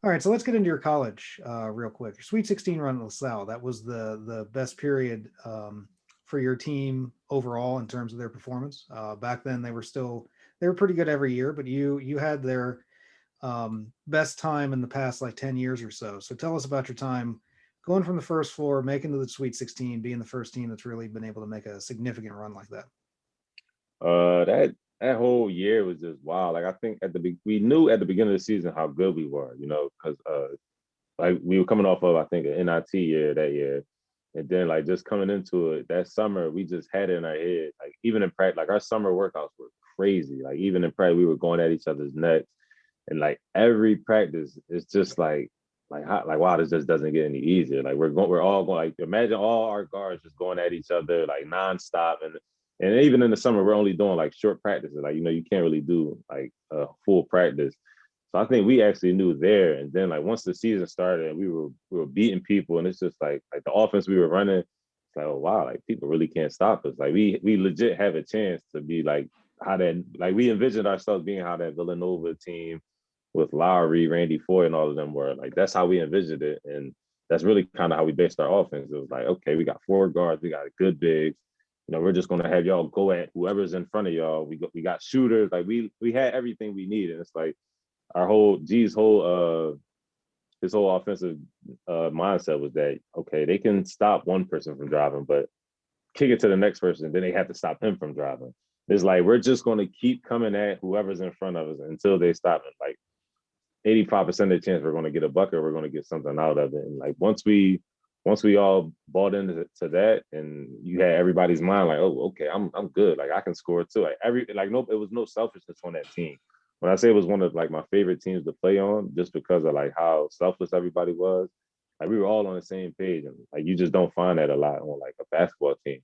All right, so let's get into your college real quick. Your Sweet 16 run at LaSalle, that was the best period for your team overall in terms of their performance. Back then, they were pretty good every year, but you had their best time in the past like 10 years or so. So tell us about your time going from the first floor, making to the Sweet 16, being the first team that's really been able to make a significant run like that. That whole year was just wild. Like I think we knew at the beginning of the season how good we were, because like we were coming off of I think an NIT year that year, and then like just coming into it that summer, we just had it in our head. Like even in practice, like our summer workouts were crazy. Like even in practice, we were going at each other's necks, and like every practice, it's just like wow, this just doesn't get any easier. Like we're all going like imagine all our guards just going at each other like nonstop, and even in the summer we're only doing like short practices. Like you can't really do like a full practice. So I think we actually knew there, and then like once the season started, and we were beating people, and it's just like the offense we were running. It's like oh wow, like people really can't stop us. Like we legit have a chance to be like how that like we envisioned ourselves being how that Villanova team with Lowry, Randy Foy, and all of them were. Like that's how we envisioned it, and that's really kind of how we based our offense. It was like, okay, we got four guards, we got good bigs. We're just gonna have y'all go at whoever's in front of y'all. We got shooters, like we had everything we need, and it's like our whole G's whole his whole offensive mindset was that okay, they can stop one person from driving, but kick it to the next person, then they have to stop him from driving. It's like we're just going to keep coming at whoever's in front of us until they stop it. Like 85% of the chance we're going to get a bucket, we're going to get something out of it. And like once we all bought into that, and you had everybody's mind like, oh, okay, I'm good. Like I can score too. It was no selfishness on that team. When I say it was one of like my favorite teams to play on, just because of like how selfless everybody was. Like we were all on the same page, and like you just don't find that a lot on like a basketball team.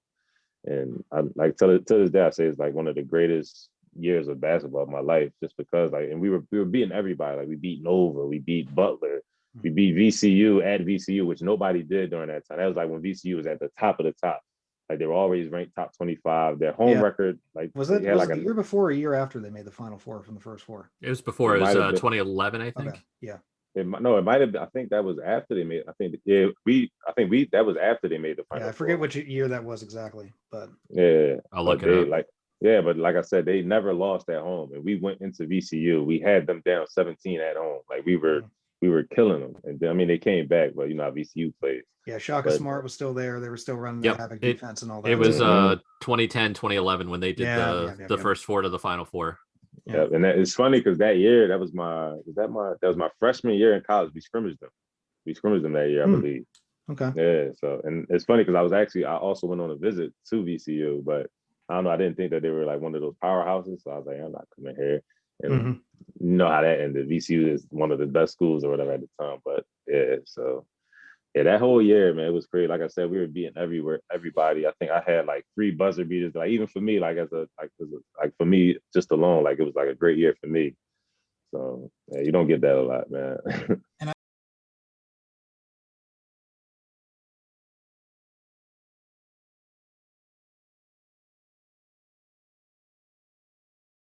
And I like to this day, I say it's like one of the greatest years of basketball of my life, just because like, and we were beating everybody. Like we beat Nova, we beat Butler, we beat VCU at VCU, which nobody did during that time. That was like when VCU was at the top of the top. Like they were always ranked top 25. Their home Yeah. record, like Was they it had was like it the a year before or a year after they made the Final Four from the first four? It was before. it It was might have been 2011, I Okay. think. Yeah. no, it might have been. I think that was after they made. I think yeah, I think we that was after they made the Yeah. I final forget four. which year that was exactly, but Yeah, I'll but look it they up. like yeah, but like I said, they never lost at home, and we went into VCU. We had them down 17 at home. Like mm, we were killing them, and then, I mean they came back, but you know how VCU plays. yeah, Shaka But Smart was still there. They were still running that Yep. havoc It defense and all it that. was So 2010, 2011 when they did yeah, yeah, the yeah, the yeah, first four to the final four. yeah. yeah, and it's funny because that year that was my freshman year in college. We scrimmaged them that year, I Hmm. believe. Okay. Yeah, so and it's funny because I also went on a visit to VCU, but I don't know, I didn't think that they were like one of those powerhouses, so I was like, I'm not coming here. And Hmm. you know how that ended. VCU is one of the best schools or whatever at the time, but yeah, so yeah, that whole year, man, it was crazy. Like I said, we were beating everybody. I think I had like three buzzer beaters. Like even for me, like for me just alone, like it was like a great year for me. So yeah, you don't get that a lot, man. And